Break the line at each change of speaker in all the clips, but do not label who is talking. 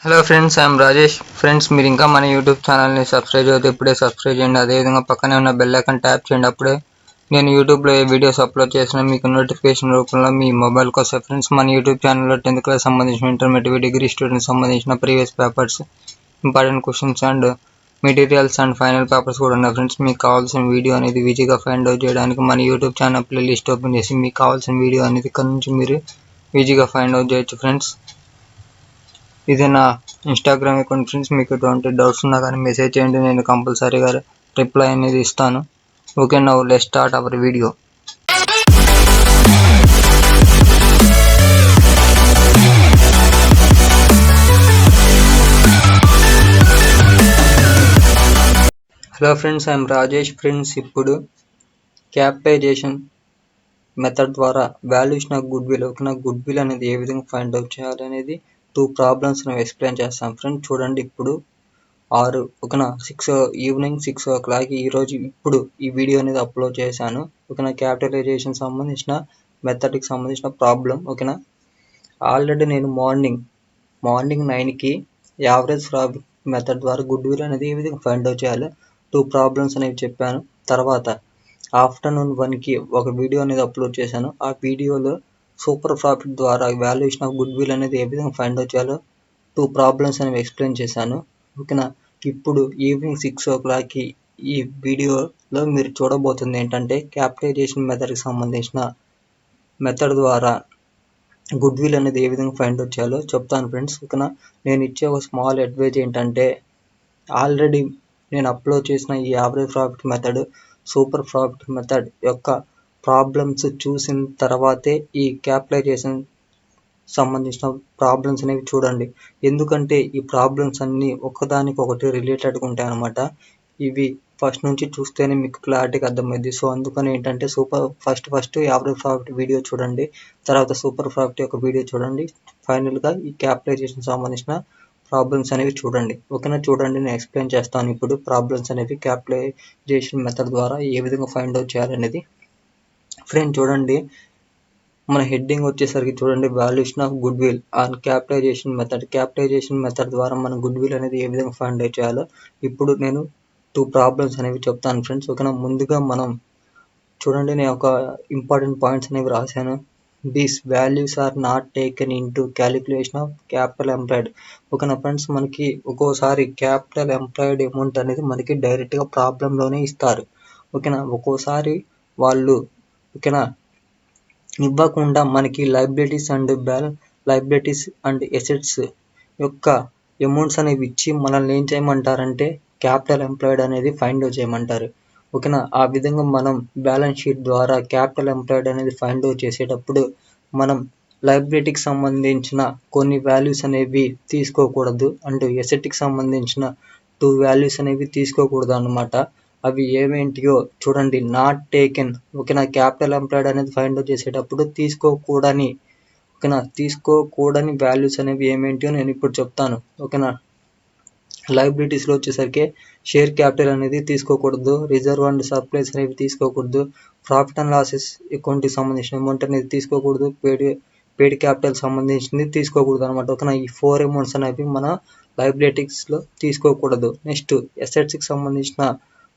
Hello friends, I'm Rajesh. Friends, మీరు ఇంకా మన యూట్యూబ్ ఛానల్ని సబ్స్క్రైబ్ చేస్తే ఇప్పుడే సబ్స్క్రైబ్ చేయండి. అదేవిధంగా పక్కనే ఉన్న బెల్ ఐకాన్ ట్యాప్ చేయండి. అప్పుడే నేను యూట్యూబ్లో ఏ వీడియోస్ అప్లోడ్ చేసినా మీకు నోటిఫికేషన్ రూపంలో మీ మొబైల్కి వస్తాయి. ఫ్రెండ్స్, మన యూట్యూబ్ ఛానల్లో 10th క్లాస్ సంబంధించిన ఇంటర్మీడియట్ డిగ్రీ స్టూడెంట్స్ సంబంధించిన previous papers, important questions and materials and final papers కూడా ఉన్నాయి. ఫ్రెండ్స్, మీకు కావాల్సిన వీడియో అనేది ఈజీగా ఫైండ్ అవుట్ చేయడానికి మన యూట్యూబ్ ఛానల్ ప్లేలిస్ట్ ఓపెన్ చేసి మీకు కావాల్సిన వీడియో అనేది ఇక్కడ నుంచి మీరు ఈజీగా ఫైండ్ అవుట్ చేయొచ్చు. ఫ్రెండ్స్, ఇది నా ఇన్స్టాగ్రామ్ అకౌంట్. ఫ్రెండ్స్, మీకు ఎటువంటి డౌట్స్ ఉన్నా కానీ మెసేజ్ చేయండి, నేను కంపల్సరీగా రిప్లై అనేది ఇస్తాను. Okay, now let's start our video. Hello friends, I'm Rajesh. Friends, ఇప్పుడు క్యాపిటలైజేషన్ మెథడ్ ద్వారా వాల్యుయేషన్ ఆఫ్ గుడ్ విల్ అనేది ఏ విధంగా ఫైండ్ అవుట్ చేయాలి అనేది 2 ప్రాబ్లమ్స్ నేను ఎక్స్ప్లెయిన్ చేస్తాను. ఫ్రెండ్స్, చూడండి, ఇప్పుడు ఈవినింగ్ 6 o'clock ఈరోజు ఇప్పుడు ఈ వీడియో అనేది అప్లోడ్ చేశాను. ఓకేనా, క్యాపిటలైజేషన్ సంబంధించిన మెథడ్కి సంబంధించిన ప్రాబ్లం. ఓకేనా, ఆల్రెడీ నేను మార్నింగ్ 9కి యావరేజ్ ప్రాఫిట్ మెథడ్ ద్వారా గుడ్ విల్ అనేది ఏ విధంగా ఫైండ్ అవుట్ చేయాలి 2 ప్రాబ్లమ్స్ అనేవి చెప్పాను. తర్వాత ఆఫ్టర్నూన్ 1కి ఒక వీడియో అనేది అప్లోడ్ చేశాను. ఆ వీడియోలో సూపర్ ప్రాఫిట్ ద్వారా వాల్యుయేషన్ ఆఫ్ గుడ్ విల్ అనేది ఏ విధంగా ఫైండ్ అవుట్ చేయాలో 2 ప్రాబ్లమ్స్ అనేవి ఎక్స్ప్లెయిన్ చేశాను. ఓకేనా, ఇప్పుడు ఈవినింగ్ 6 o'clockకి ఈ వీడియోలో మీరు చూడబోతుంది ఏంటంటే క్యాపిటలైజేషన్ మెథడ్కి సంబంధించిన మెథడ్ ద్వారా గుడ్ విల్ అనేది ఏ విధంగా ఫైండ్ అవుట్ చేయాలో చెప్తాను. ఫ్రెండ్స్, ఓకేనా, నేను ఇచ్చే ఒక స్మాల్ అడ్వైజ్ ఏంటంటే ఆల్రెడీ నేను అప్లోడ్ చేసిన ఈ average profit method, super profit method యొక్క ప్రాబ్లమ్స్ చూసిన తర్వాతే ఈ క్యాపిటలైజేషన్ సంబంధించిన ప్రాబ్లమ్స్ అనేవి చూడండి. ఎందుకంటే ఈ ప్రాబ్లమ్స్ అన్నీ ఒకదానికొకటి రిలేటెడ్గా ఉంటాయి అన్నమాట. ఇవి ఫస్ట్ నుంచి చూస్తేనే మీకు క్లారిటీగా అర్థమైంది. సో అందుకని ఏంటంటే ఫస్ట్ యావరేజ్ ప్రాఫిట్ వీడియో చూడండి, తర్వాత సూపర్ ప్రాఫిట్ యొక్క వీడియో చూడండి, ఫైనల్గా ఈ క్యాపిటలైజేషన్ సంబంధించిన ప్రాబ్లమ్స్ అనేవి చూడండి. ఓకేనా, చూడండి, నేను ఎక్స్ప్లెయిన్ చేస్తాను ఇప్పుడు ప్రాబ్లమ్స్ అనేవి క్యాపిటలైజేషన్ మెథడ్ ద్వారా ఏ విధంగా ఫైండ్ అవుట్ చేయాలనేది. ఫ్రెండ్, చూడండి, మన హెడ్డింగ్ వచ్చేసరికి చూడండి, valuation of goodwill on capitalisation method ద్వారా మనం గుడ్ విల్ అనేది ఏ విధంగా ఫైండ్ అవుట్ చేయాలో ఇప్పుడు నేను 2 ప్రాబ్లమ్స్ అనేవి చెప్తాను. ఫ్రెండ్స్, ఓకేనా, ముందుగా మనం చూడండి, నేను ఒక ఇంపార్టెంట్ పాయింట్స్ అనేవి రాశాను. These values are not taken into calculation of capital employed. ఓకేనా ఫ్రెండ్స్, మనకి ఒక్కోసారి క్యాపిటల్ ఎంప్లాయిడ్ అమౌంట్ అనేది మనకి డైరెక్ట్గా ప్రాబ్లంలోనే ఇస్తారు. ఓకేనా, ఒక్కోసారి వాళ్ళు ఓకేనా ఇవ్వకుండా మనకి లయబిలిటీస్ అండ్ ఎసెట్స్ యొక్క అమౌంట్స్ అనేవి ఇచ్చి మనల్ని ఏం చేయమంటారంటే క్యాపిటల్ ఎంప్లాయిడ్ అనేది ఫైండ్ అవుట్ చేయమంటారు. ఓకేనా, ఆ విధంగా మనం బ్యాలెన్స్ షీట్ ద్వారా క్యాపిటల్ ఎంప్లాయిడ్ అనేది ఫైండ్ అవుట్ చేసేటప్పుడు మనం లయబిలిటీకి సంబంధించిన కొన్ని వాల్యూస్ అనేవి తీసుకోకూడదు, అండ్ ఎసెట్కి సంబంధించిన 2 వాల్యూస్ అనేవి తీసుకోకూడదు అన్నమాట. అవి ఏమేంటియో చూడండి, నాట్ టేకెన్. ఓకేనా, క్యాపిటల్ ఎంప్లాయిడ్ అనేది ఫైండ్ అవుట్ చేసేటప్పుడు తీసుకోకూడని వాల్యూస్ అనేవి ఏమేంటియో నేను ఇప్పుడు చెప్తాను. ఓకేనా, లయబిలిటీస్లో వచ్చేసరికి షేర్ క్యాపిటల్ అనేది తీసుకోకూడదు, రిజర్వ్ అండ్ సర్ప్లస్ అనేవి తీసుకోకూడదు, ప్రాఫిట్ అండ్ లాసెస్ అకౌంట్కి సంబంధించిన అమౌంట్ అనేది తీసుకోకూడదు, పేడ్ క్యాపిటల్ సంబంధించింది తీసుకోకూడదు అనమాట. ఓకేనా, ఈ 4 అమౌంట్స్ అనేవి మన లయబిలిటీస్లో తీసుకోకూడదు. నెక్స్ట్ ఎసెట్స్కి సంబంధించిన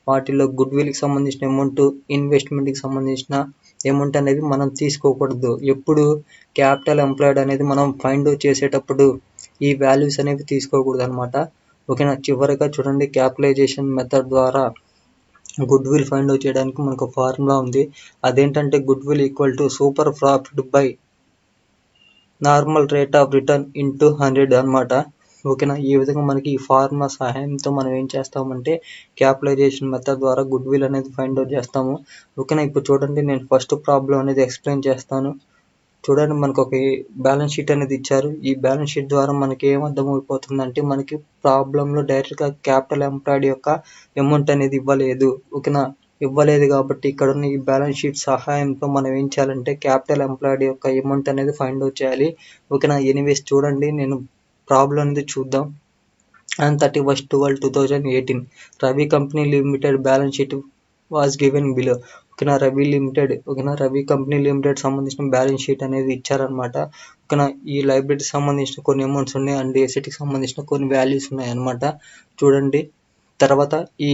వాటిలో గుడ్ విల్కి సంబంధించిన అమౌంట్, ఇన్వెస్ట్మెంట్కి సంబంధించిన అమౌంట్ అనేది మనం తీసుకోకూడదు. ఎప్పుడు క్యాపిటల్ ఎంప్లాయిడ్ అనేది మనం ఫైండ్ అవుట్ చేసేటప్పుడు ఈ వాల్యూస్ అనేవి తీసుకోకూడదు అనమాట. ఓకేనా, చివరిగా చూడండి, క్యాపిటలైజేషన్ మెథడ్ ద్వారా గుడ్ విల్ ఫైండ్ అవుట్ చేయడానికి మనకు ఫార్ములా ఉంది. అదేంటంటే good will equal to super profit by normal rate of return into 100 అనమాట. ఓకేనా, ఈ విధంగా మనకి ఈ ఫార్ములా సహాయంతో మనం ఏం చేస్తామంటే క్యాపిటలైజేషన్ మెథడ్ ద్వారా గుడ్ విల్ అనేది ఫైండ్ అవుట్ చేస్తాము. ఓకేనా, ఇప్పుడు చూడండి, నేను ఫస్ట్ ప్రాబ్లం అనేది ఎక్స్ప్లెయిన్ చేస్తాను. చూడండి, మనకు ఒక బ్యాలెన్స్ షీట్ అనేది ఇచ్చారు. ఈ బ్యాలెన్స్ షీట్ ద్వారా మనకి ఏం అర్థమైపోతుందంటే మనకి ప్రాబ్లంలో డైరెక్ట్గా క్యాపిటల్ ఎంప్లాయిడ్ యొక్క అమౌంట్ అనేది ఇవ్వలేదు కాబట్టి ఇక్కడ ఉన్న ఈ బ్యాలెన్స్ షీట్ సహాయంతో మనం ఏం చేయాలంటే క్యాపిటల్ ఎంప్లాయిడ్ యొక్క అమౌంట్ అనేది ఫైండ్ అవుట్ చేయాలి. ఓకేనా, ఎనీవేస్ చూడండి, నేను ప్రాబ్లం అనేది చూద్దాం. And 31/12/2018 Ravi company limited balance sheet was given below. ఓకేనా రవి లిమిటెడ్ ఓకేనా రవి కంపెనీ లిమిటెడ్ సంబంధించిన బ్యాలెన్స్ షీట్ అనేది ఇచ్చారనమాట. ఓకేనా ఈ లైబ్రరీకి సంబంధించిన కొన్ని అమౌంట్స్ ఉన్నాయి అండ్ ఎసెట్కి సంబంధించిన కొన్ని వాల్యూస్ ఉన్నాయి అనమాట. చూడండి తర్వాత ఈ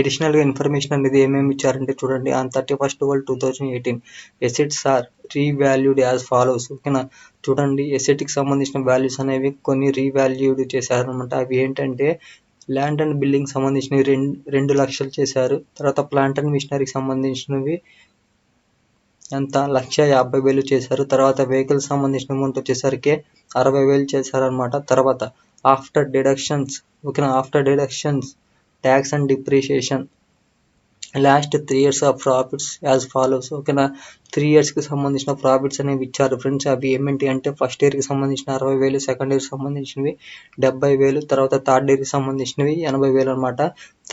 అడిషనల్గా ఇన్ఫర్మేషన్ అనేది ఏమేమి ఇచ్చారంటే చూడండి on 31/12/2018 assets are revalued as follows. ఓకేనా చూడండి ఎసెట్కి సంబంధించిన వాల్యూస్ అనేవి కొన్ని రీవాల్యూడ్ చేశారనమాట. అవి ఏంటంటే ల్యాండ్ అండ్ బిల్డింగ్ సంబంధించినవి 2 లక్షలు చేశారు. తర్వాత ప్లాంట్ అండ్ మిషనరీకి సంబంధించినవి ఎంత 1,50,000 చేశారు. తర్వాత వెహికల్ సంబంధించిన అమౌంట్ వచ్చేసరికి 60,000 చేశారనమాట. తర్వాత ఆఫ్టర్ డిడక్షన్స్ ఓకేనా after deductions tax and depreciation last 3 years of profits as follows. ఓకేనా 3 yearsకి సంబంధించిన ప్రాఫిట్స్ అనేవి ఇచ్చారు ఫ్రెండ్స్. అవి ఏమిటి అంటే ఫస్ట్ ఇయర్కి సంబంధించిన 60,000, సెకండ్ ఇయర్కి సంబంధించినవి 70,000, తర్వాత థర్డ్ ఇయర్కి సంబంధించినవి 80,000 అనమాట.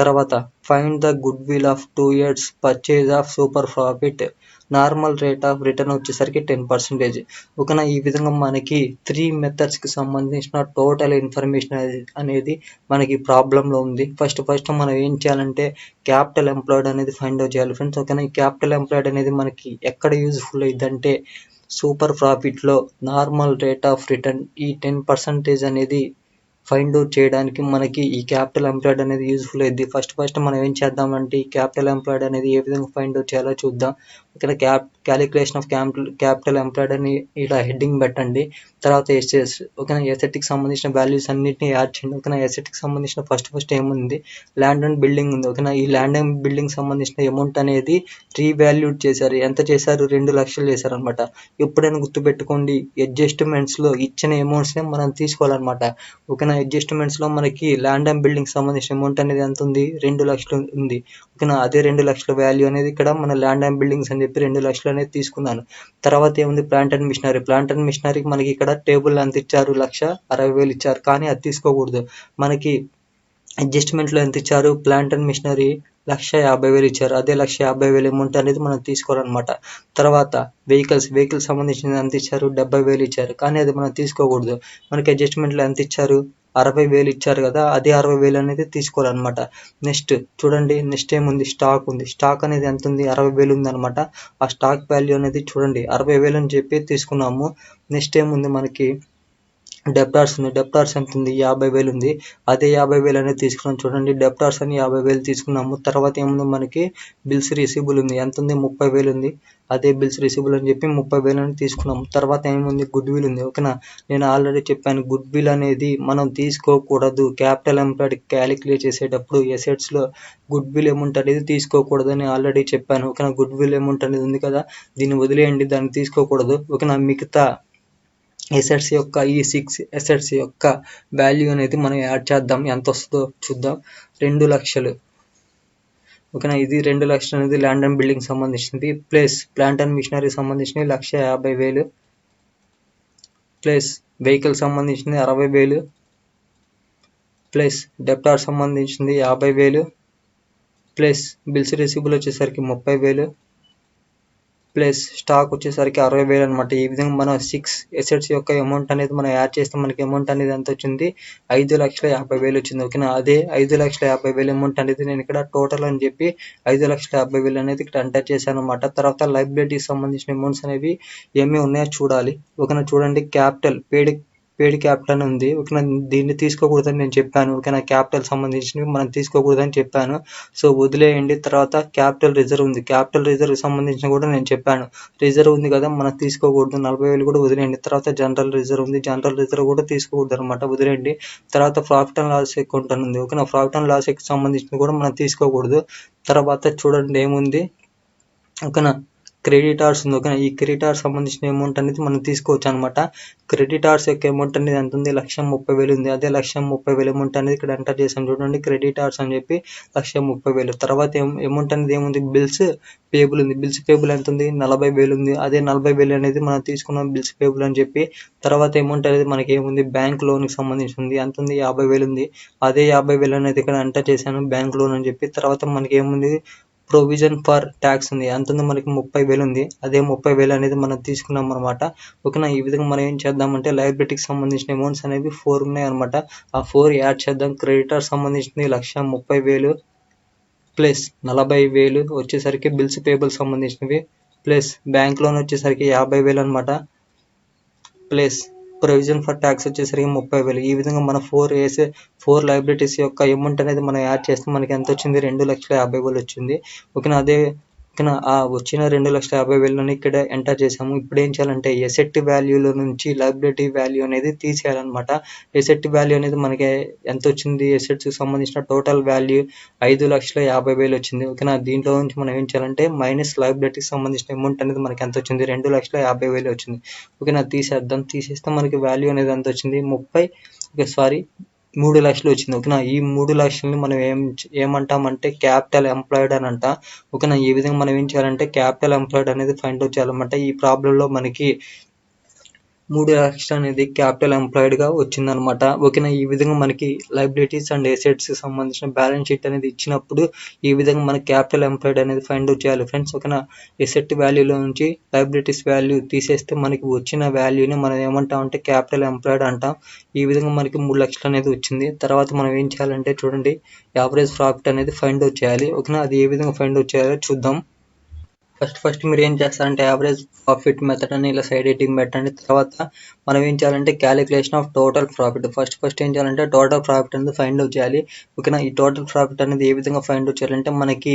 తర్వాత find the good will of 2 years purchase of super profit normal rate of return వచ్చేసరికి 10%. ఓకేనా ఈ విధంగా మనకి 3 మెథడ్స్కి సంబంధించిన టోటల్ ఇన్ఫర్మేషన్ అనేది మనకి ప్రాబ్లంలో ఉంది. ఫస్ట్ మనం ఏం చేయాలంటే క్యాపిటల్ ఎంప్లాయిడ్ అనేది ఫైండ్ అవుట్ చేయాలి ఫ్రెండ్స్. ఓకేనా ఈ క్యాపిటల్ ఎంప్లాయిడ్ అనేది మనకి ఎక్కడ యూజ్ఫుల్ అయ్యిందంటే సూపర్ ప్రాఫిట్లో నార్మల్ రేట్ ఆఫ్ రిటర్న్ ఈ 10% అనేది ఫైండ్ అవుట్ చేయడానికి మనకి ఈ క్యాపిటల్ ఎంప్లాయిడ్ అనేది యూజ్ఫుల్ అయ్యింది. ఫస్ట్ మనం ఏం చేద్దామంటే ఈ క్యాపిటల్ ఎంప్లాయిడ్ అనేది ఏ విధంగా ఫైండ్ అవుట్ చేయాలో చూద్దాం. ఇక్కడ క్యాలిక్యులేషన్ ఆఫ్ క్యాపిటల్ ఎంప్లాయిడ్ అని ఇలా హెడ్డింగ్ పెట్టండి. తర్వాత ఎస్ఎస్ ఓకేనా ఎసెట్కి సంబంధించిన వాల్యూస్ అన్నింటినీ యాడ్ చేయండి. ఓకేనా ఎసెట్కి సంబంధించిన ఫస్ట్ ఏముంది ల్యాండ్ అండ్ బిల్డింగ్ ఉంది. ఓకేనా ఈ ల్యాండ్ అండ్ బిల్డింగ్ సంబంధించిన అమౌంట్ అనేది రీవాల్యూడ్ చేశారు. ఎంత చేశారు 2 లక్షలు చేశారు అనమాట. ఎప్పుడైనా గుర్తుపెట్టుకోండి అడ్జస్ట్మెంట్స్లో ఇచ్చిన అమౌంట్స్నే మనం తీసుకోవాలన్నమాట. ఓకేనా అడ్జస్ట్మెంట్స్లో మనకి ల్యాండ్ అండ్ బిల్డింగ్ సంబంధించిన అమౌంట్ అనేది ఎంత ఉంది 2 లక్షలు ఉంది. ఓకేనా అదే 2 లక్షల వాల్యూ అనేది ఇక్కడ మన ల్యాండ్ అండ్ బిల్డింగ్స్ అని చెప్పి 2 లక్షలు అనేది తీసుకున్నాను. తర్వాత ఏముంది ప్లాంట్ అండ్ మిషనరీకి మనకి ఇక్కడ టేబుల్ ఎంత ఇచ్చారు 1,60,000 ఇచ్చారు. కానీ అది తీసుకోకూడదు. మనకి అడ్జస్ట్మెంట్లో ఎంత ఇచ్చారు ప్లాంట్ అండ్ మిషనరీ 1,50,000 ఇచ్చారు. అదే 1,50,000 అమౌంట్ అనేది మనం తీసుకోవాలన్నమాట. తర్వాత వెహికల్ సంబంధించిన ఎంత ఇచ్చారు 70,000 ఇచ్చారు. కానీ అది మనం తీసుకోకూడదు. మనకి అడ్జస్ట్మెంట్లో ఎంత ఇచ్చారు 60,000 ఇచ్చారు కదా అదే 60,000 అనేది తీసుకోవాలన్నమాట. నెక్స్ట్ చూడండి నెక్స్ట్ ఏముంది స్టాక్ ఉంది. స్టాక్ అనేది ఎంత ఉంది 60,000 ఉంది అనమాట. ఆ స్టాక్ వాల్యూ అనేది చూడండి 60,000 అని చెప్పి తీసుకున్నాము. నెక్స్ట్ ఏముంది మనకి డెప్టార్స్ ఉంది. డెప్టార్స్ ఎంత ఉంది 50,000 ఉంది. అదే 50,000 అనేది తీసుకున్నాం. చూడండి డెప్టార్స్ అని 50,000 తీసుకున్నాము. తర్వాత ఏముంది మనకి బిల్స్ రిసీబుల్ ఉంది. ఎంత ఉంది 30,000 ఉంది. అదే బిల్స్ రిసీబుల్ అని చెప్పి 30,000 అని తీసుకున్నాము. తర్వాత ఏముంది గుడ్ విల్ ఉంది. ఓకేనా నేను ఆల్రెడీ చెప్పాను గుడ్ విల్ అనేది మనం తీసుకోకూడదు. క్యాపిటల్ ఎంప్లాయిడ్ క్యాలిక్యులేట్ చేసేటప్పుడు ఎసెట్స్లో గుడ్ విల్ అమౌంట్ అనేది తీసుకోకూడదు అని ఆల్రెడీ చెప్పాను. ఓకేనా గుడ్ విల్ అమౌంట్ అనేది ఉంది కదా దీన్ని వదిలేయండి దాన్ని తీసుకోకూడదు. ఓకేనా మిగతా ఎసెట్స్ యొక్క ఈ 6 ఎసెట్స్ యొక్క వాల్యూ అనేది మనం యాడ్ చేద్దాం. ఎంత వస్తుందో చూద్దాం. 2 లక్షలు ఓకేనా ఇది 2 లక్షలు అనేది ల్యాండ్ అండ్ బిల్డింగ్ సంబంధించింది. ప్లస్ ప్లాంట్ అండ్ మిషనరీ సంబంధించినవి 1,50,000 ప్లస్ వెహికల్ సంబంధించింది 60,000 ప్లస్ డెప్టార్ సంబంధించింది 50,000 ప్లస్ బిల్స్ రిసీబుల్ వచ్చేసరికి 30,000 ప్లస్ స్టాక్ వచ్చేసరికి 60,000 అనమాట. ఈ విధంగా మనం 6 ఎసెట్స్ యొక్క అమౌంట్ అనేది మనం యాడ్ చేస్తే మనకి అమౌంట్ అనేది ఎంత వచ్చింది 5,50,000 వచ్చింది. ఓకేనా అదే 5,50,000 అమౌంట్ అనేది నేను ఇక్కడ టోటల్ అని చెప్పి 5,50,000 అనేది ఇక్కడ ఎంటర్ చేశాను అనమాట. తర్వాత లైబిలిటీకి సంబంధించిన అమౌంట్స్ అనేవి ఏమేమి ఉన్నాయో చూడాలి. ఓకేనా చూడండి క్యాపిటల్ పేడ్ క్యాపిటల్ ఉంది. ఓకేనా దీన్ని తీసుకోకూడదని నేను చెప్పాను. ఓకేనా క్యాపిటల్ సంబంధించినవి మనం తీసుకోకూడదని చెప్పాను. సో వదిలేయండి. తర్వాత క్యాపిటల్ రిజర్వ్ ఉంది. క్యాపిటల్ రిజర్వ్ సంబంధించిన కూడా నేను చెప్పాను. రిజర్వ్ ఉంది కదా మనం తీసుకోకూడదు 40,000 కూడా వదిలేయండి. తర్వాత జనరల్ రిజర్వ్ ఉంది. జనరల్ రిజర్వ్ కూడా తీసుకోకూడదు అనమాట వదిలేయండి. తర్వాత ప్రాఫిట్ అండ్ లాస్ అకౌంట్ అని ఉంది. ఓకేనా ప్రాఫిట్ అండ్ లాస్ సంబంధించిన కూడా మనం తీసుకోకూడదు. తర్వాత చూడండి ఏముంది ఓకేనా క్రెడిటార్స్ ఉంది. ఓకేనా ఈ క్రెడిటార్స్ సంబంధించిన అమౌంట్ అనేది మనం తీసుకోవచ్చు అనమాట. క్రెడిటార్స్ యొక్క అమౌంట్ అనేది ఎంత ఉంది 1,30,000 ఉంది. అదే 1,30,000 అమౌంట్ అనేది ఇక్కడ ఎంటర్ చేసాం చూడండి క్రెడిటార్స్ అని చెప్పి 1,30,000. తర్వాత అమౌంట్ అనేది ఏముంది బిల్స్ పేబుల్ ఉంది. బిల్స్ పేబుల్ ఎంత ఉంది 40,000 ఉంది. అదే 40,000 అనేది మనం తీసుకున్నాం బిల్స్ పేబుల్ అని చెప్పి. తర్వాత అమౌంట్ అనేది మనకి ఏముంది బ్యాంక్ లోన్కి సంబంధించి ఉంది. ఎంత ఉంది 50,000 ఉంది. అదే 50,000 అనేది ఇక్కడ ఎంటర్ చేశాను బ్యాంక్ లోన్ అని చెప్పి. తర్వాత మనకి ఏముంది ప్రొవిజన్ ఫర్ ట్యాక్స్ ఉంది. ఎంత ఉంది మనకి 30,000 ఉంది. అదే 30,000 అనేది మనం తీసుకున్నాం అనమాట. ఓకేనా ఈ విధంగా మనం ఏం చేద్దామంటే లయబిలిటీకి సంబంధించిన అమౌంట్స్ అనేవి 4 ఉన్నాయి అనమాట. ఆ 4 యాడ్ చేద్దాం. క్రెడిటర్ సంబంధించింది 1,30,000 ప్లస్ 40,000 వచ్చేసరికి బిల్స్ పేబుల్ సంబంధించినవి, ప్లస్ బ్యాంక్ లోన్ వచ్చేసరికి 50,000 అనమాట, ప్లస్ ప్రొవిజన్ ఫర్ ట్యాక్స్ వచ్చేసరికి 30,000. ఈ విధంగా మన 4 లయబిలిటీస్ యొక్క అమౌంట్ అనేది మనం యాడ్ చేస్తే మనకి ఎంత వచ్చింది, 2,50,000 వచ్చింది. ఓకేనా. ఓకేనా. ఆ వచ్చిన 2,50,000 ఇక్కడ ఎంటర్ చేసాము. ఇప్పుడు ఏం చేయాలంటే ఎసెట్ వాల్యూలో నుంచి లయబిలిటీ వాల్యూ అనేది తీసేయాలన్నమాట. ఎసెట్ వాల్యూ అనేది మనకి ఎంత వచ్చింది, ఎసెట్స్ సంబంధించిన టోటల్ వాల్యూ 5,50,000 వచ్చింది. ఓకేనా. దీంట్లో నుంచి మనం ఏం చేయాలంటే మైనస్ లయబిలిటీకి సంబంధించిన అమౌంట్ అనేది మనకి ఎంత వచ్చింది, 2,50,000 వచ్చింది. ఓకేనా. తీసేద్దాం. తీసేస్తే మనకి వాల్యూ అనేది ఎంత వచ్చింది, 3 లక్షలు వచ్చింది. ఓకేనా. ఈ 3 లక్షలని మనం ఏమంటామంటే క్యాపిటల్ ఎంప్లాయిడ్ అని అంట. ఓకేనా. ఈ విధంగా మనం ఏం చేయాలంటే క్యాపిటల్ ఎంప్లాయిడ్ అనేది ఫైండ్ అవుట్ చేయాలన్నమాట. ఈ ప్రాబ్లంలో మనకి 3 లక్షలు అనేది క్యాపిటల్ ఎంప్లాయిడ్ గా వచ్చిందనమాట. ఓకేనా. ఈ విధంగా మనకి లయబిలిటీస్ అండ్ ఎసెట్స్ సంబంధించిన బ్యాలెన్స్ షీట్ అనేది ఇచ్చినప్పుడు ఈ విధంగా మనకి క్యాపిటల్ ఎంప్లాయిడ్ అనేది ఫైండ్ అవుట్ చేయాలి ఫ్రెండ్స్. ఓకేనా. ఎసెట్ వాల్యూలో నుంచి లయబిలిటీస్ వాల్యూ తీసేస్తే మనకి వచ్చిన వాల్యూని మనం ఏమంటామంటే క్యాపిటల్ ఎంప్లాయిడ్ అంటాం. ఈ విధంగా మనకి 3 లక్షలు అనేది వచ్చింది. తర్వాత మనం ఏం చేయాలంటే చూడండి, యావరేజ్ ప్రాఫిట్ అనేది ఫైండ్ అవుట్ చేయాలి. ఓకేనా. అది ఏ విధంగా ఫైండ్ అవుట్ చేయాలో చూద్దాం. ఫస్ట్ మీరు ఏం చేస్తారంటే యావరేజ్ ప్రాఫిట్ మెథడ్ అని ఇలా సైడ్ హెడ్డింగ్ పెట్టండి. తర్వాత మనం ఏం చేయాలంటే calculation of total profit. First ఏం చేయాలంటే టోటల్ ప్రాఫిట్ అనేది ఫైండ్ అవుట్ చేయాలి. ఓకేనా. ఈ టోటల్ ప్రాఫిట్ అనేది ఏ విధంగా ఫైండ్ అవుట్ చేయాలంటే మనకి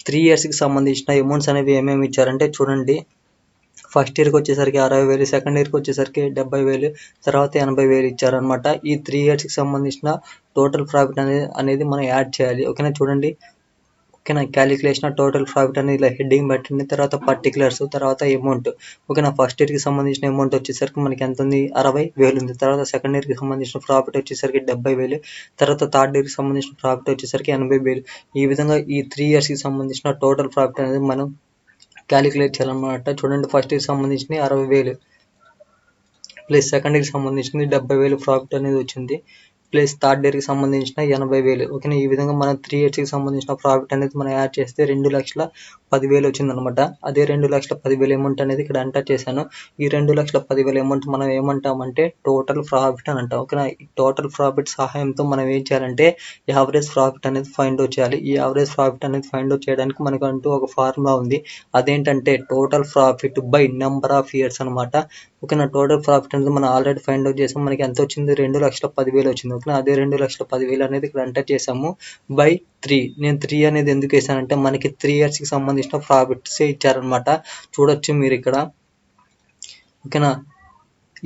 3 ఇయర్స్కి సంబంధించిన అమౌంట్స్ అనేవి ఏమేమి ఇచ్చారంటే చూడండి, ఫస్ట్ ఇయర్కి వచ్చేసరికి 60,000, సెకండ్ ఇయర్కి వచ్చేసరికి 70,000, తర్వాత 80,000 ఇచ్చారనమాట. ఈ 3 ఇయర్స్కి సంబంధించిన టోటల్ ప్రాఫిట్ అనేది మనం యాడ్ చేయాలి. ఓకేనా. చూడండి, ఓకేనా. క్యాలిక్యులేషన్ టోటల్ ప్రాఫిట్ అనేది ఇలా హెడ్డింగ్ పెట్టండి. తర్వాత పర్టికులర్స్, తర్వాత అమౌంట్. ఓకేనా. ఫస్ట్ ఇయర్కి సంబంధించిన అమౌంట్ వచ్చేసరికి మనకి ఎంత ఉంది, 60,000 ఉంది. తర్వాత సెకండ్ ఇయర్కి సంబంధించిన ప్రాఫిట్ వచ్చేసరికి 70,000, తర్వాత థర్డ్ ఇయర్కి సంబంధించిన ప్రాఫిట్ వచ్చేసరికి 80,000. ఈ విధంగా ఈ 3 ఇయర్స్కి సంబంధించిన టోటల్ ప్రాఫిట్ అనేది మనం క్యాలిక్యులేట్ చేయాలన్నమాట. చూడండి, ఫస్ట్ ఇయర్కి సంబంధించిన 60,000 ప్లస్ సెకండ్ ఇయర్కి సంబంధించింది 70,000 ప్రాఫిట్ అనేది వచ్చింది, ప్లస్ థర్డ్ ఇయర్కి సంబంధించిన 80,000. ఓకేనా. ఈ విధంగా మనం 3 ఇయర్స్కి సంబంధించిన ప్రాఫిట్ అనేది మనం యాడ్ చేస్తే 2,10,000 వచ్చిందనమాట. అదే 2,10,000 అమౌంట్ అనేది ఇక్కడ ఎంటర్ చేశాను. ఈ 2,10,000 అమౌంట్ మనం ఏమంటామంటే టోటల్ ప్రాఫిట్ అని అంటాం. ఓకేనా. ఈ టోటల్ ప్రాఫిట్ సహాయంతో మనం ఏం చేయాలంటే యావరేజ్ ప్రాఫిట్ అనేది ఫైండ్ అవుట్ చేయాలి. ఈ యావరేజ్ ప్రాఫిట్ అనేది ఫైండ్ అవుట్ చేయడానికి మనకంటూ ఒక ఫార్ములా ఉంది. అదేంటంటే total profit by number of years అనమాట. ఓకేనా. టోటల్ ప్రాఫిట్ అనేది మనం ఆల్రెడీ ఫైండ్ అవుట్ చేసాం. మనకి ఎంత వచ్చింది, 2,10,000 వచ్చింది. ఓకేనా. అదే 2,10,000 అనేది ఇక్కడ ఎంటర్ చేసాము బై 3. నేను 3 అనేది ఎందుకు వేసానంటే మనకి 3 ఇయర్స్కి సంబంధించిన ప్రాఫిట్స్ ఇచ్చారనమాట. చూడొచ్చు మీరు ఇక్కడ. ఓకేనా.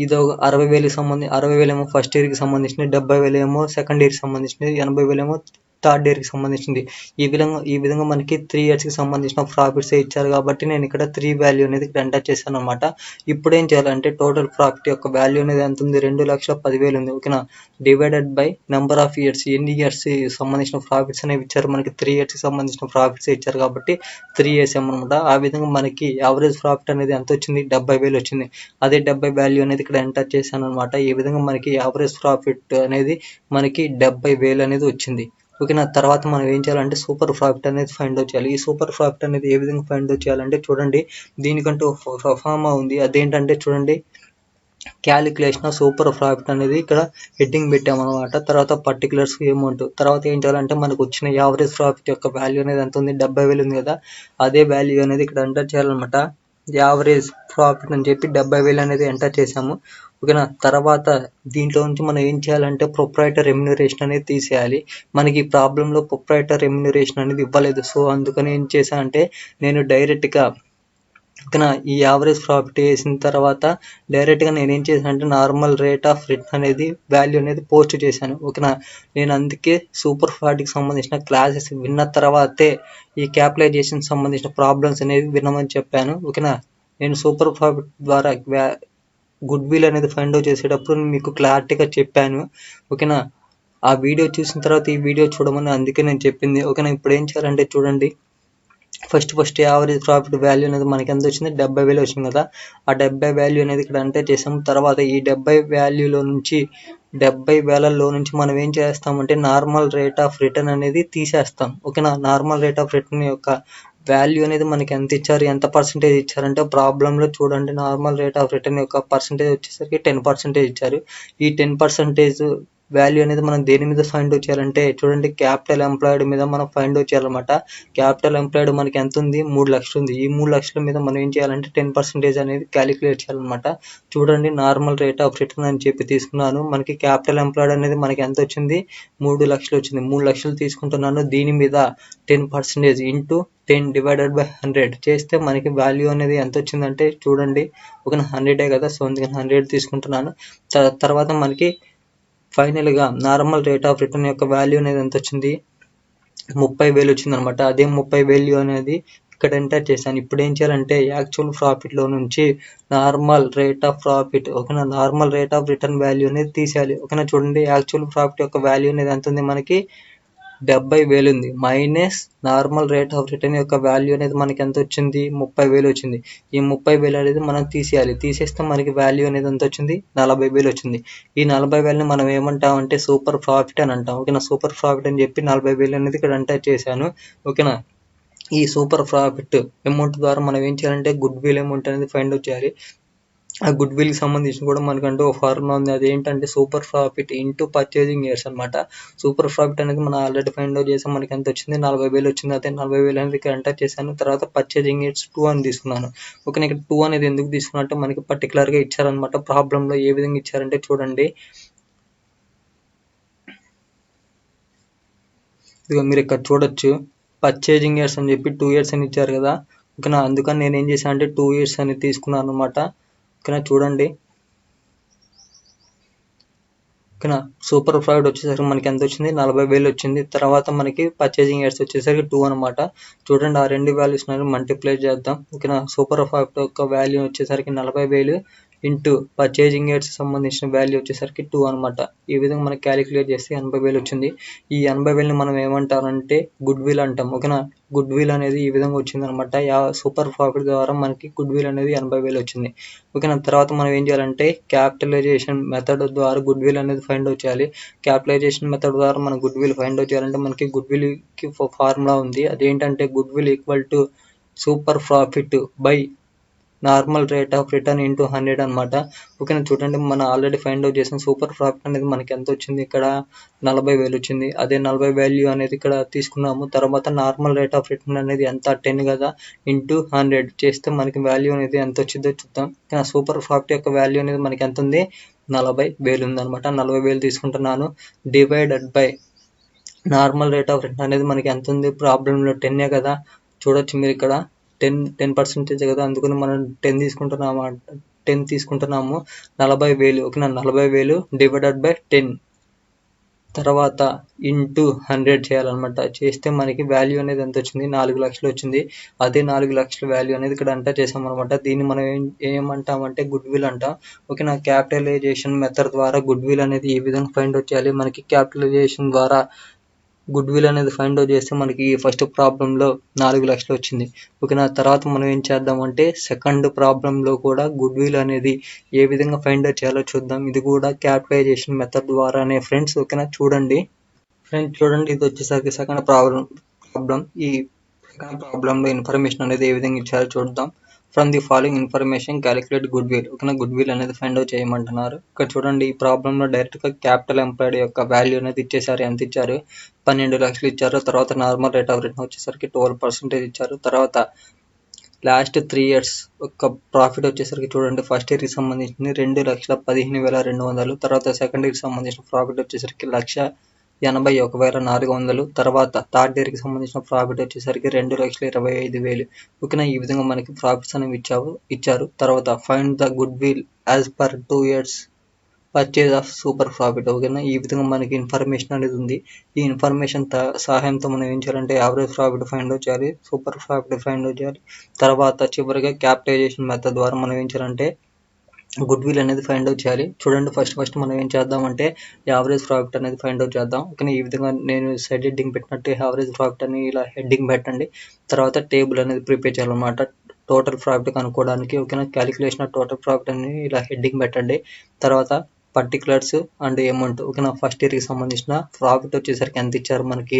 ఇది 60,000 ఏమో ఫస్ట్ ఇయర్కి సంబంధించినవి, 70,000 ఏమో సెకండ్ ఇయర్కి సంబంధించినవి, 80,000 ఏమో థర్డ్ ఇయర్కి సంబంధించింది. ఈ విధంగా మనకి 3 ఇయర్స్కి సంబంధించిన ప్రాఫిట్స్ ఇచ్చారు కాబట్టి నేను ఇక్కడ 3 వాల్యూ అనేది ఇక్కడ ఎంటర్ చేశాను అనమాట. ఇప్పుడు ఏం చేయాలంటే టోటల్ ప్రాఫిట్ యొక్క వాల్యూ అనేది ఎంత ఉంది, 2,10,000 ఉంది. ఓకేనా. Divided by number of years, ఎన్ని ఇయర్స్ సంబంధించిన ప్రాఫిట్స్ అనేవి ఇచ్చారు, మనకి 3 ఇయర్స్కి సంబంధించిన ప్రాఫిట్స్ ఇచ్చారు కాబట్టి 3 వేసామన్నమాట. ఆ విధంగా మనకి యావరేజ్ ప్రాఫిట్ అనేది ఎంత వచ్చింది, 70,000 వచ్చింది. అదే 70 వాల్యూ అనేది ఇక్కడ ఎంటర్ చేశాను అనమాట. ఈ విధంగా మనకి యావరేజ్ ప్రాఫిట్ అనేది మనకి 70,000 అనేది వచ్చింది. ఓకేనా. తర్వాత మనం ఏం చేయాలంటే సూపర్ ప్రాఫిట్ అనేది ఫైండ్ అవుట్ చేయాలి. ఈ సూపర్ ప్రాఫిట్ అనేది ఏ విధంగా ఫైండ్ అవుట్ చేయాలంటే చూడండి, దీనికంటూ ఫార్ములా ఉంది. అదేంటంటే చూడండి, క్యాలిక్యులేషన్ ఆఫ్ సూపర్ ప్రాఫిట్ అనేది ఇక్కడ హెడ్డింగ్ పెట్టామన్నమాట. తర్వాత పర్టికులర్స్ అమౌంట్. తర్వాత ఏం చేయాలంటే మనకు వచ్చిన యావరేజ్ ప్రాఫిట్ యొక్క వాల్యూ అనేది ఎంత ఉంది, 70,000 ఉంది కదా, అదే వాల్యూ అనేది ఇక్కడ ఎంటర్ చేయాలన్నమాట. యావరేజ్ ప్రాఫిట్ అని చెప్పి 70,000 అనేది ఎంటర్ చేసాము. ఓకేనా. తర్వాత దీంట్లో నుంచి మనం ఏం చేయాలంటే ప్రొప్రైటర్ రెమ్యునరేషన్ అనేది తీసేయాలి. మనకి ఈ ప్రాబ్లంలో ప్రొప్రైటర్ రెమ్యునరేషన్ అనేది ఇవ్వలేదు. సో అందుకని ఏం చేశానంటే నేను డైరెక్ట్గా ఓకేనా ఈ యావరేజ్ ప్రాఫిట్ వేసిన తర్వాత డైరెక్ట్గా నేను ఏం చేశాను అంటే నార్మల్ రేట్ ఆఫ్ రిటర్న్ అనేది వాల్యూ అనేది పోస్ట్ చేశాను. ఓకేనా. నేను అందుకే సూపర్ ప్రాఫిట్కి సంబంధించిన క్లాసెస్ విన్న తర్వాతే ఈ క్యాపిటలైజేషన్ సంబంధించిన ప్రాబ్లమ్స్ అనేది వినమని చెప్పాను. ఓకేనా. నేను సూపర్ ప్రాఫిట్ ద్వారా గుడ్ విల్ అనేది ఫైండ్ అవుట్ చేసేటప్పుడు మీకు క్లారిటీగా చెప్పాను. ఓకేనా. ఆ వీడియో చూసిన తర్వాత ఈ వీడియో చూడమని అందుకే నేను చెప్పింది. ఓకేనా. ఇప్పుడు ఏం చేయాలంటే చూడండి, ఫస్ట్ యావరేజ్ ప్రాఫిట్ వాల్యూ అనేది మనకి ఎంత వచ్చింది, 70,000 వచ్చింది కదా. ఆ 70 వాల్యూ అనేది ఇక్కడ ఎంటర్ చేసాం. తర్వాత ఈ 70 వాల్యూలో నుంచి 70,000లో నుంచి మనం ఏం చేస్తామంటే నార్మల్ రేట్ ఆఫ్ రిటర్న్ అనేది తీసేస్తాం. ఓకేనా. నార్మల్ రేట్ ఆఫ్ రిటర్న్ యొక్క వాల్యూ అనేది మనకి ఎంత ఇచ్చారు, ఎంత పర్సెంటేజ్ ఇచ్చారంటే ప్రాబ్లంలో చూడండి, నార్మల్ రేట్ ఆఫ్ రిటర్న్ యొక్క పర్సెంటేజ్ వచ్చేసరికి 10% ఇచ్చారు. ఈ 10% వాల్యూ అనేది మనం దేని మీద ఫైండ్ అవుట్ చేయాలంటే చూడండి, క్యాపిటల్ ఎంప్లాయిడ్ మీద మనం ఫైండ్ అవుట్ చేయాలన్నమాట. క్యాపిటల్ ఎంప్లాయిడ్ మనకి ఎంత ఉంది, 3 లక్షలు ఉంది. ఈ 3 లక్షల మీద మనం ఏం చేయాలంటే 10% అనేది క్యాలిక్యులేట్ చేయాలన్నమాట. చూడండి, నార్మల్ రేట్ ఆఫ్ రిటర్న్ అని చెప్పి తీసుకున్నాను. మనకి క్యాపిటల్ ఎంప్లాయిడ్ అనేది మనకి ఎంత వచ్చింది, 3 లక్షలు వచ్చింది. 3 లక్షలు తీసుకుంటున్నాను. దీని మీద 10% ఇంటూ 10 డివైడెడ్ బై 100 చేస్తే మనకి వాల్యూ అనేది ఎంత వచ్చిందంటే చూడండి, ఒక 100 కదా, సో అందుకని 100 తీసుకుంటున్నాను. తర్వాత మనకి ఫైనల్గా నార్మల్ రేట్ ఆఫ్ రిటర్న్ యొక్క వాల్యూ అనేది ఎంత వచ్చింది, 30,000 వచ్చింది అనమాట. అదే 30,000 అనేది ఇక్కడ ఎంటర్ చేశాను. ఇప్పుడు ఏం చేయాలంటే యాక్చువల్ ప్రాఫిట్లో నుంచి నార్మల్ రేట్ ఆఫ్ ప్రాఫిట్ ఓకేనా, normal rate of return value అనేది తీసేయాలి ఓకేనా. చూడండి, యాక్చువల్ ప్రాఫిట్ యొక్క వాల్యూ అనేది ఎంత ఉంది, మనకి 70,000 ఉంది. Minus normal rate of return యొక్క వాల్యూ అనేది మనకి ఎంత వచ్చింది, 30,000 వచ్చింది. ఈ 30,000 అనేది మనం తీసేయాలి. తీసేస్తే మనకి వాల్యూ అనేది ఎంత వచ్చింది, 40,000 వచ్చింది. ఈ 40,000ని మనం ఏమంటాం అంటే సూపర్ ప్రాఫిట్ అని అంటాం ఓకేనా. సూపర్ ప్రాఫిట్ అని చెప్పి 40,000 అనేది ఇక్కడ ఎంటర్ చేశాను ఓకేనా. ఈ సూపర్ ప్రాఫిట్ అమౌంట్ ద్వారా మనం ఏం చేయాలంటే గుడ్ విల్ అమౌంట్ అనేది ఫైండ్ అవుట్ చేయాలి. ఆ గుడ్ విల్కి సంబంధించి కూడా మనకంటూ ఒక ఫార్ములా ఉంది. అది ఏంటంటే super profit into purchasing years అనమాట. సూపర్ ప్రాఫిట్ అనేది మనం ఆల్రెడీ ఫైండ్ అవుట్ చేసాం. మనకి ఎంత వచ్చింది, 40,000 వచ్చింది. అదే 40,000 అనేది ఇక్కడ ఎంటర్ చేశాను. తర్వాత పర్చేజింగ్ ఇయర్స్ 2 అని తీసుకున్నాను ఓకే. ఇక్కడ 2 అనేది ఎందుకు తీసుకున్నా అంటే మనకి పర్టికులర్గా ఇచ్చారనమాట. ప్రాబ్లంలో ఏ విధంగా ఇచ్చారంటే చూడండి, ఇదిగో మీరు ఇక్కడ చూడొచ్చు, పర్చేజింగ్ ఇయర్స్ అని చెప్పి 2 ఇయర్స్ అని ఇచ్చారు కదా ఓకేనా. అందుకని నేను ఏం చేశాను అంటే 2 ఇయర్స్ అని తీసుకున్నాను అనమాట ఓకేనా. చూడండి ఓకేనా. సూపర్ ప్రాఫిట్ వచ్చేసరికి మనకి ఎంత వచ్చింది, 40,000 వచ్చింది. తర్వాత మనకి పర్చేజింగ్ ఇయర్స్ వచ్చేసరికి 2 అనమాట. చూడండి, ఆ రెండు వాల్యూస్ మల్టిప్లై చేద్దాం ఓకేనా. సూపర్ ప్రాఫిట్ యొక్క వాల్యూ వచ్చేసరికి 40,000 ఇంటూ పర్చేజింగ్ ఇయర్స్ సంబంధించిన వాల్యూ వచ్చేసరికి 2 అనమాట. ఈ విధంగా మనం క్యాలిక్యులేట్ చేస్తే 80,000 వచ్చింది. ఈ 80,000ని మనం ఏమంటారంటే గుడ్ విల్ అంటాం ఓకేనా. గుడ్ విల్ అనేది ఈ విధంగా వచ్చింది అనమాట. సూపర్ ప్రాఫిట్ ద్వారా మనకి గుడ్ విల్ అనేది 80,000 వచ్చింది ఓకేనా. తర్వాత మనం ఏం చేయాలంటే క్యాపిటలైజేషన్ మెథడ్ ద్వారా గుడ్ విల్ అనేది ఫైండ్ అవుట్ చేయాలి. క్యాపిటలైజేషన్ మెథడ్ ద్వారా మనం గుడ్ విల్ ఫైండ్ అవుట్ చేయాలంటే మనకి గుడ్ విల్కి ఫార్ములా ఉంది. అదేంటంటే good will equal to super profit by normal rate of return into 100 అనమాట ఓకేనా. చూడండి, మనం ఆల్రెడీ ఫైండ్ అవుట్ చేసిన సూపర్ ప్రాఫిట్ అనేది మనకి ఎంత వచ్చింది, ఇక్కడ 40,000 వచ్చింది. అదే 40 వాల్యూ అనేది ఇక్కడ తీసుకున్నాము. తర్వాత నార్మల్ రేట్ ఆఫ్ రిటర్న్ అనేది ఎంత, 10 కదా, ఇంటూ 100 చేస్తే మనకి వాల్యూ అనేది ఎంత వచ్చిందో చూద్దాం. సూపర్ ప్రాఫిట్ యొక్క వాల్యూ అనేది మనకి ఎంత ఉంది, 40,000 ఉందన్నమాట. 40,000 తీసుకుంటున్నాను. Divided by normal rate of return అనేది మనకి ఎంత ఉంది, ప్రాబ్లంలో 10 కదా. చూడొచ్చు మీరు ఇక్కడ 10% కదా, అందుకని మనం 10 తీసుకుంటున్నాము. 40,000 ఓకేనా. 40,000 డివైడెడ్ బై 10 తర్వాత ఇంటూ 100 చేయాలన్నమాట. చేస్తే మనకి వాల్యూ అనేది ఎంత వచ్చింది, 4 లక్షలు వచ్చింది. అదే 4 లక్షల వాల్యూ అనేది ఇక్కడ ఎంటర్ చేసామన్నమాట. దీన్ని మనం ఏమంటామంటే గుడ్ విల్ అంటాం ఓకేనా. క్యాపిటలైజేషన్ మెథడ్ ద్వారా గుడ్ విల్ అనేది ఈ విధంగా ఫైండ్ అవుట్ చేయాలి. మనకి క్యాపిటలైజేషన్ ద్వారా గుడ్ విల్ అనేది ఫైండ్ అవుట్ చేస్తే మనకి ఫస్ట్ ప్రాబ్లంలో 4 లక్షలు వచ్చింది ఓకేనా. తర్వాత మనం ఏం చేద్దామంటే సెకండ్ ప్రాబ్లంలో కూడా గుడ్ విల్ అనేది ఏ విధంగా ఫైండ్ అవుట్ చేయాలో చూద్దాం. ఇది కూడా క్యాపిటలైజేషన్ మెథడ్ ద్వారానే ఫ్రెండ్స్ ఓకేనా. చూడండి, ఇది వచ్చేసరికి సెకండ్ ప్రాబ్లం. ఈ సెకండ్ ప్రాబ్లంలో ఇన్ఫర్మేషన్ అనేది ఏ విధంగా ఇచ్చారో చూద్దాం. From the following information calculate good will ఓకేనా. గుడ్ విల్ అనేది ఫైండ్ అవుట్ చేయమంటున్నారు. ఇక్కడ చూడండి, ఈ ప్రాబ్లంలో డైరెక్ట్గా క్యాపిటల్ ఎంప్లాయిడ్ యొక్క వాల్యూ అనేది ఇచ్చేసారు. ఎంత ఇచ్చారు, 12 లక్షలు ఇచ్చారు. తర్వాత నార్మల్ రేట్ ఆఫ్ రిటర్న్ వచ్చేసరికి 12% ఇచ్చారు. తర్వాత లాస్ట్ 3 ఇయర్స్ యొక్క ప్రాఫిట్ వచ్చేసరికి చూడండి, ఫస్ట్ ఇయర్కి సంబంధించింది 2,15,200. తర్వాత సెకండ్ ఇయర్కి సంబంధించిన ప్రాఫిట్ వచ్చేసరికి 1,81,400. తర్వాత థర్డ్ ఇయర్కి సంబంధించిన ప్రాఫిట్ వచ్చేసరికి 2,25,000 ఓకేనా. ఈ విధంగా మనకి ప్రాఫిట్స్ అనేవి ఇచ్చారు. తర్వాత find the good will as per 2 years purchase of super profit ఓకేనా. ఈ విధంగా మనకి ఇన్ఫర్మేషన్ అనేది ఉంది. ఈ ఇన్ఫర్మేషన్ సహాయంతో మనం ఏం చేయాలంటే యావరేజ్ ప్రాఫిట్ ఫైండ్ అవుట్ చేయాలి, సూపర్ ప్రాఫిట్ ఫైండ్ అవుట్ చేయాలి. తర్వాత చివరిగా క్యాపిటలైజేషన్ మెథడ్ ద్వారా మనం ఏం చేయాలంటే గుడ్ విల్ అనేది ఫైండ్ అవుట్ చేయాలి. చూడండి, ఫస్ట్ మనం ఏం చేద్దామంటే యావరేజ్ ప్రాఫిట్ అనేది ఫైండ్ అవుట్ చేద్దాం ఓకే. ఈ విధంగా నేను సైడ్ హెడ్డింగ్ పెట్టినట్టు యావరేజ్ ప్రాఫిట్ అని ఇలా హెడ్డింగ్ పెట్టండి. తర్వాత టేబుల్ అనేది ప్రిపేర్ చేయాలన్నమాట టోటల్ ప్రాఫిట్ కనుక్కోవడానికి ఓకేనా. క్యాలిక్యులేషన్ ఆఫ్ టోటల్ ప్రాఫిట్ అని ఇలా హెడ్డింగ్ పెట్టండి. తర్వాత పర్టికులర్స్ అండ్ అమౌంట్. ఓకేనా, ఫస్ట్ ఇయర్కి సంబంధించిన ప్రాఫిట్ వచ్చేసరికి ఎంత ఇచ్చారు మనకి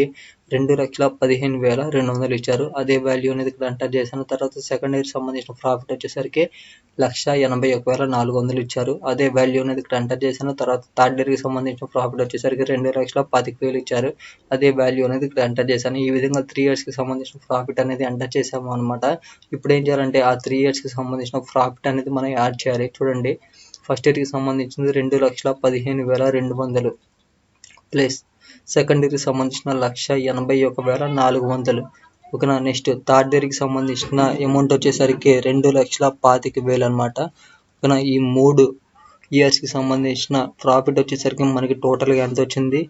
2,15,200 ఇచ్చారు. అదే వాల్యూ అనేది ఇక్కడ ఎంటర్ చేశాను. తర్వాత సెకండ్ ఇయర్కి సంబంధించిన ప్రాఫిట్ వచ్చేసరికి 1,81,400 ఇచ్చారు. అదే వాల్యూ అనేది ఇక్కడ ఎంటర్ చేశాను. తర్వాత థర్డ్ ఇయర్కి సంబంధించిన ప్రాఫిట్ వచ్చేసరికి 2,25,000 ఇచ్చారు. అదే వాల్యూ అనేది ఇక్కడ ఎంటర్ చేశాను. ఈ విధంగా 3 ఇయర్స్కి సంబంధించిన ప్రాఫిట్ అనేది ఎంటర్ చేసాము అనమాట. ఇప్పుడు ఏం చేయాలంటే ఆ 3 ఇయర్స్కి సంబంధించిన ప్రాఫిట్ అనేది మనం యాడ్ చేయాలి. చూడండి, ఫస్ట్ ఇయర్కి సంబంధించింది 2,15,200 ప్లస్ సెకండ్ ఇయర్కి సంబంధించిన 1,81,400. ఓకేనా, నెక్స్ట్ థర్డ్ ఇయర్కి సంబంధించిన అమౌంట్ వచ్చేసరికి 2,25,000 అనమాట. ఓకేనా, ఈ 3 ఇయర్స్కి సంబంధించిన ప్రాఫిట్ వచ్చేసరికి మనకి టోటల్గా ఎంత వచ్చింది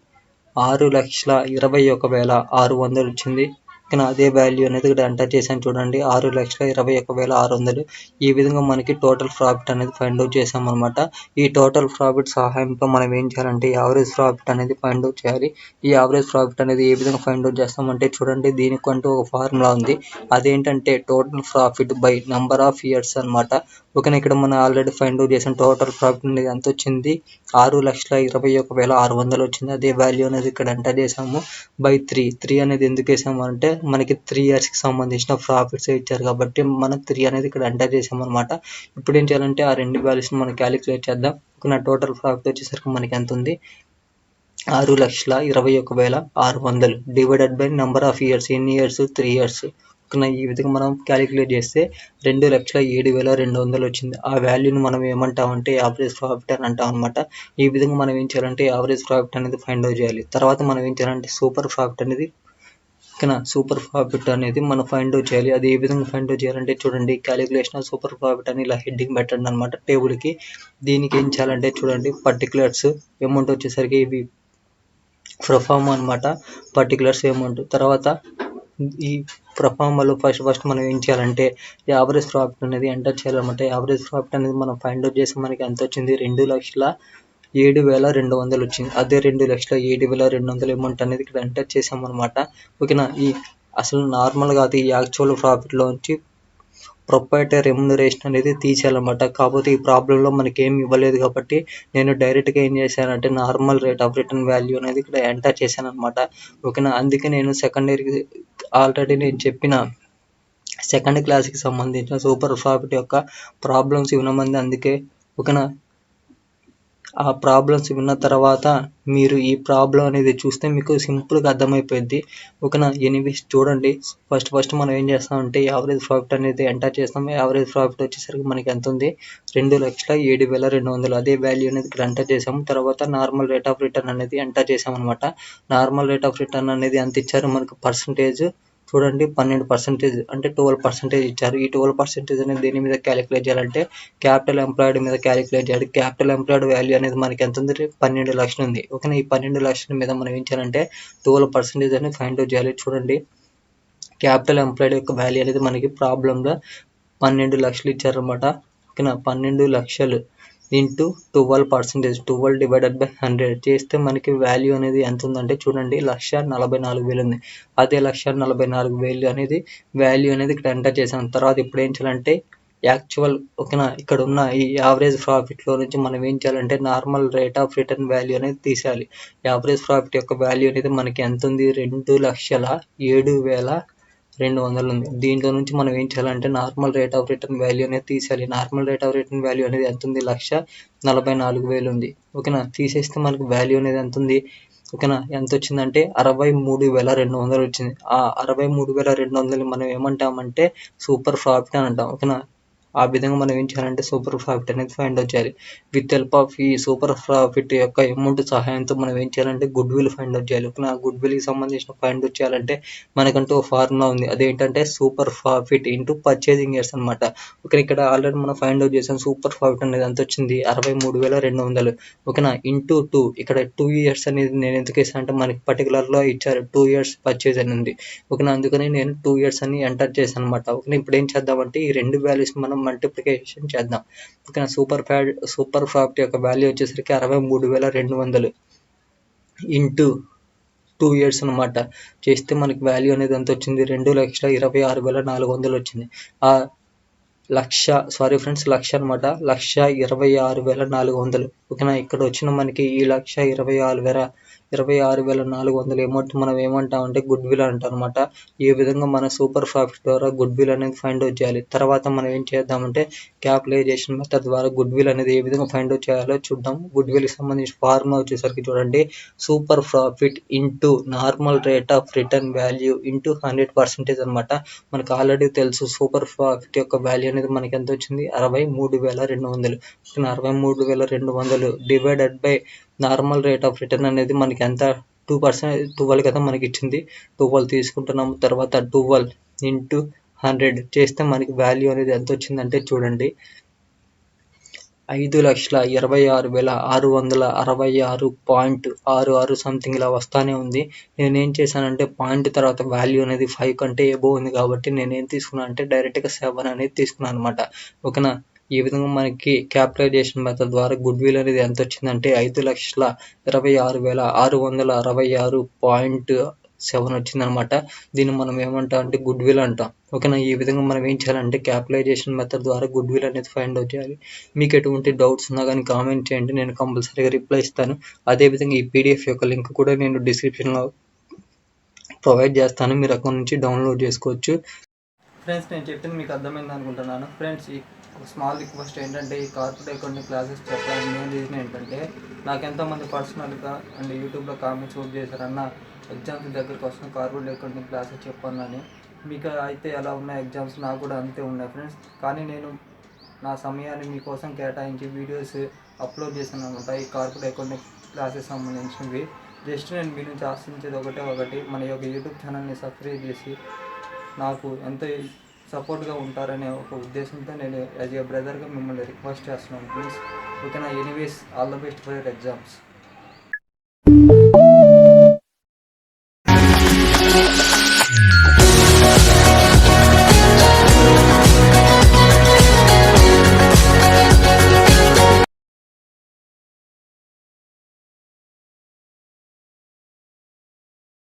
6,21,600 వచ్చింది. ఓకేనా, అదే వాల్యూ అనేది ఇక్కడ ఎంటర్ చేశాను. చూడండి, 6,21,600. ఈ విధంగా మనకి టోటల్ ప్రాఫిట్ అనేది ఫైండ్ అవుట్ చేసాం అనమాట. ఈ టోటల్ ప్రాఫిట్ సహాయంతో మనం ఏం చేయాలంటే యావరేజ్ ప్రాఫిట్ అనేది ఫైండ్ అవుట్ చేయాలి. ఈ యావరేజ్ ప్రాఫిట్ అనేది ఏ విధంగా ఫైండ్ అవుట్ చేస్తామంటే చూడండి, దీనికంటూ ఒక ఫార్ములా ఉంది. అదేంటంటే total profit by number of years అనమాట. ఓకేనా, ఇక్కడ మనం ఆల్రెడీ ఫైండ్ అవుట్ చేసిన టోటల్ ప్రాఫిట్ అనేది ఎంత వచ్చింది 6,21,600 వచ్చింది. అదే వాల్యూ అనేది ఇక్కడ ఎంటర్ చేసాము బై 3 అనేది ఎందుకు వేసాము అంటే మనకి 3 ఇయర్స్కి సంబంధించిన ప్రాఫిట్స్ ఇచ్చారు కాబట్టి మనం 3 అనేది ఇక్కడ ఎంటర్ చేసాము అనమాట. ఇప్పుడు ఏం చేయాలంటే ఆ రెండు వాల్యూస్ని మనం క్యాలిక్యులేట్ చేద్దాం. ఓకేనా, టోటల్ ప్రాఫిట్ వచ్చేసరికి మనకి ఎంత ఉంది 6,21,600 divided by number of years. ఎన్ని ఇయర్స్ 3 ఇయర్స్. ఓకేనా, ఈ విధంగా మనం క్యాలిక్యులేట్ చేస్తే 2,07,200 వచ్చింది. ఆ వాల్యూని మనం ఏమంటామంటే యావరేజ్ ప్రాఫిట్ అని అంటాం అనమాట. ఈ విధంగా మనం ఏం చేయాలంటే యావరేజ్ ప్రాఫిట్ అనేది ఫైండ్ అవుట్ చేయాలి. తర్వాత మనం ఏం చేయాలంటే సూపర్ ప్రాఫిట్ అనేది ఓకేనా, సూపర్ ప్రాఫిట్ అనేది మనం ఫైండ్ అవుట్ చేయాలి. అది ఏ విధంగా ఫైండ్ అవుట్ చేయాలంటే చూడండి, క్యాలిక్యులేషన్ ఆఫ్ సూపర్ ప్రాఫిట్ అని ఇలా హెడ్డింగ్ పెట్టండి అనమాట టేబుల్కి. దీనికి ఏం చేయాలంటే చూడండి, పర్టికులర్స్ అమౌంట్ వచ్చేసరికి ఇవి ప్రొఫార్మా అనమాట. పర్టికులర్స్ అమౌంట్ తర్వాత ఈ ప్రొఫార్మాలో ఫస్ట్ మనం ఏం చేయాలంటే యావరేజ్ ప్రాఫిట్ అనేది ఎంటర్ చేయాలన్నమాట. యావరేజ్ ప్రాఫిట్ అనేది మనం ఫైండ్ అవుట్ చేసి మనకి ఎంత వచ్చింది 2,07,200 వచ్చింది. అదే 2,07,200 అమౌంట్ అనేది ఇక్కడ ఎంటర్ చేసామన్నమాట. ఓకేనా, ఈ అసలు నార్మల్గా అది యాక్చువల్ ప్రాఫిట్లోంచి ప్రొప్రైటరీ రెమ్యునరేషన్ అనేది తీసేయాలన్నమాట. కాకపోతే ఈ ప్రాబ్లంలో మనకి ఏమి ఇవ్వలేదు కాబట్టి నేను డైరెక్ట్గా ఏం చేశానంటే normal rate of return value అనేది ఇక్కడ ఎంటర్ చేశాను అనమాట. ఓకేనా, అందుకే నేను సెకండ్ ఇయర్కి ఆల్రెడీ నేను చెప్పిన సెకండ్ క్లాస్కి సంబంధించిన సూపర్ ప్రాఫిట్ యొక్క ప్రాబ్లమ్స్ వినమంది. అందుకే ఓకేనా, ఆ ప్రాబ్లమ్స్ విన్న తర్వాత మీరు ఈ ప్రాబ్లం అనేది చూస్తే మీకు సింపుల్గా అర్థమైపోయింది. ఓకేనా, ఎనీవేస్ చూడండి, ఫస్ట్ మనం ఏం చేస్తామంటే యావరేజ్ ప్రాఫిట్ అనేది ఎంటర్ చేస్తాం. యావరేజ్ ప్రాఫిట్ వచ్చేసరికి మనకి ఎంత ఉంది 2,07,200. అదే వాల్యూ అనేది ఇక్కడ ఎంటర్ చేసాము. తర్వాత నార్మల్ రేట్ ఆఫ్ రిటర్న్ అనేది ఎంటర్ చేసాం అనమాట. నార్మల్ రేట్ ఆఫ్ రిటర్న్ అనేది ఎంత ఇచ్చారు మనకు పర్సంటేజ్ చూడండి, 12% అంటే 12% ఇచ్చారు. ఈ 12% అనేది దేని మీద క్యాలిక్యులేట్ చేయాలంటే క్యాపిటల్ ఎంప్లాయిడ్ మీద క్యాలిక్యులేట్ చేయాలి. క్యాపిటల్ ఎంప్లాయిడ్ వాల్యూ అనేది మనకి ఎంత ఉంది 12 లక్షలు ఉంది. ఓకేనా, ఈ 12 లక్షల మీద మనం ఏం చేయాలంటే 12% అనేది ఫైండ్ అవుట్ చేయాలి. చూడండి, క్యాపిటల్ ఎంప్లాయిడ్ యొక్క వాల్యూ అనేది మనకి ప్రాబ్లంలో 12 లక్షలు ఇచ్చారన్నమాట. ఓకేనా, 12 లక్షలు ఇంటూ 12%, 12 డివైడెడ్ బై 100 చేస్తే మనకి వాల్యూ అనేది ఎంత ఉందంటే చూడండి 1,44,000 ఉంది. అదే 1,44,000 అనేది వాల్యూ అనేది ఇక్కడ ఎంటర్ చేసాం. తర్వాత ఇప్పుడు ఏం చేయాలంటే యాక్చువల్ ఓకేనా, ఇక్కడ ఉన్న ఈ యావరేజ్ ప్రాఫిట్లో నుంచి మనం ఏం చేయాలంటే normal rate of return value అనేది తీసేయాలి. యావరేజ్ ప్రాఫిట్ యొక్క వాల్యూ అనేది మనకి ఎంత ఉంది 2,07,200 ఉంది. దీంట్లో నుంచి మనం ఏం చేయాలంటే normal rate of return value అనేది తీసేయాలి. Normal rate of return value అనేది ఎంత ఉంది 1,44,000 ఉంది. ఓకేనా, తీసేస్తే మనకి వాల్యూ అనేది ఎంత ఉంది ఓకేనా, ఎంత వచ్చిందంటే 63,200 వచ్చింది. ఆ 63,200 మనం ఏమంటామంటే సూపర్ ప్రాఫిట్ అని అంటాం. ఓకేనా, ఆ విధంగా మనం ఏం చేయాలంటే సూపర్ ప్రాఫిట్ అనేది ఫైండ్ అవుట్ చేయాలి. విత్ హెల్ప్ ఆఫ్ ఈ సూపర్ ప్రాఫిట్ యొక్క అమౌంట్ సహాయంతో మనం ఏం చేయాలంటే గుడ్ విల్ ఫైండ్ అవుట్ చేయాలి. ఓకేనా, గుడ్ విల్కి సంబంధించిన ఫైండ్ అవుట్ చేయాలంటే మనకంటూ ఒక ఫార్ములా ఉంది. అదేంటంటే super profit into purchasing years అనమాట. ఓకే, ఇక్కడ ఆల్రెడీ మనం ఫైండ్ అవుట్ చేసాం. సూపర్ ప్రాఫిట్ అనేది ఎంత వచ్చింది 63,200. ఓకేనా, ఇంటూ 2 ఇక్కడ 2 ఇయర్స్ అనేది నేను ఎందుకు వేసాను అంటే మనకి పర్టికులర్లో ఇచ్చారు 2 ఇయర్స్ పర్చేజ్ అని ఉంది. ఓకేనా, అందుకని నేను 2 ఇయర్స్ అని ఎంటర్ చేశాను అనమాట. ఓకే, ఇప్పుడు ఏం చేద్దామంటే ఈ రెండు వాల్యూస్ మనం మల్టిప్లికేషన్ చేద్దాం. ఓకేనా, సూపర్ ప్రాఫిట్ యొక్క వాల్యూ వచ్చేసరికి 63,200 ఇంటూ 2 ఇయర్స్ అనమాట చేస్తే మనకి వాల్యూ అనేది ఎంత వచ్చింది 2,26,400 వచ్చింది. లక్ష అనమాట 1,26,400. ఓకేనా. ఇక్కడ వచ్చిన మనకి ఈ 1,26,400 అమౌంట్ మనం ఏమంటామంటే గుడ్ విల్ అంటాం అనమాట. ఈ విధంగా మన సూపర్ ప్రాఫిట్ ద్వారా గుడ్ విల్ అనేది ఫైండ్ అవుట్ చేయాలి. తర్వాత మనం ఏం చేద్దామంటే క్యాపిటలైజేషన్ మెథడ్ ద్వారా గుడ్ విల్ అనేది ఏ విధంగా ఫైండ్ అవుట్ చేయాలో చూద్దాం. గుడ్ విల్ కి సంబంధించిన ఫార్ములా వచ్చేసరికి చూడండి, super profit into normal rate of return value into 100% అనమాట. మనకు ఆల్రెడీ తెలుసు సూపర్ ప్రాఫిట్ యొక్క వాల్యూ అనేది మనకి ఎంత వచ్చింది, 63,200. 63,200 divided by normal rate of return అనేది మనకి ఎంత, 12 కదా మనకి ఇచ్చింది. 12 తీసుకుంటున్నాము. తర్వాత 12 ఇంటూ 100 చేస్తే మనకి వాల్యూ అనేది ఎంత వచ్చిందంటే చూడండి, 5,26,666.66 సంథింగ్ ఇలా వస్తానే ఉంది. నేనేం చేశానంటే పాయింట్ తర్వాత వాల్యూ అనేది 5 కంటే ఎబోవ్ ఉంది కాబట్టి నేనేం తీసుకున్నాను అంటే డైరెక్ట్గా 7 అనేది తీసుకున్నాను అనమాట. ఓకేనా. ఈ విధంగా మనకి క్యాపిటలైజేషన్ మెథడ్ ద్వారా గుడ్ విల్ అనేది ఎంత వచ్చిందంటే 5,26,666.7 వచ్చిందనమాట. దీన్ని మనం ఏమంటాం అంటే గుడ్ విల్ అంటాం. ఓకేనా. ఈ విధంగా మనం ఏం చేయాలంటే క్యాపిటలైజేషన్ మెథడ్ ద్వారా గుడ్ విల్ అనేది ఫైండ్ అవుట్ చేయాలి. మీకు ఎటువంటి డౌట్స్ ఉన్నా కానీ కామెంట్ చేయండి, నేను కంపల్సరీగా రిప్లై ఇస్తాను. అదేవిధంగా ఈ పీడిఎఫ్ యొక్క లింక్ కూడా నేను డిస్క్రిప్షన్లో ప్రొవైడ్ చేస్తాను, మీరు అక్కడ నుంచి డౌన్లోడ్ చేసుకోవచ్చు. ఫ్రెండ్స్, నేను చెప్పింది మీకు అర్థమైంది అనుకుంటున్నాను. ఫ్రెండ్స్, ఈ స్మాల్ రిక్వెస్ట్ ఏంటంటే ఈ కార్పొరేట్ అకౌంటింగ్ క్లాసెస్ చెప్పడానికి మెయిన్ రీజన్ ఏంటంటే నాకు ఎంతోమంది పర్సనల్గా అండ్ యూట్యూబ్లో కామెంట్స్ కూడా చేశారన్న ఎగ్జామ్స్ దగ్గరికి వస్తున్న కార్పొరేట్ అకౌంటింగ్ క్లాసెస్ చెప్పానని. మీకు అయితే ఎలా ఉన్నాయి ఎగ్జామ్స్, నాకు కూడా అంతే ఉన్నాయి ఫ్రెండ్స్. కానీ నేను నా సమయాన్ని మీకోసం కేటాయించి వీడియోస్ అప్లోడ్ చేశాను అనమాట. ఈ కార్పొరేట్ అకౌంటింగ్ క్లాసెస్ సంబంధించినవి. జస్ట్ నేను మీ నుంచి ఆశించేది ఒకటి, మన యొక్క యూట్యూబ్ ఛానల్ని సబ్స్క్రైబ్ చేసి నాకు ఎంతో సపోర్ట్గా ఉంటారనే ఒక ఉద్దేశంతో నేను యాజ్ ఏ బ్రదర్గా మిమ్మల్ని రిక్వెస్ట్ చేస్తున్నాను ప్లీజ్. ఓకేనా. Anyways, all the best for your exams.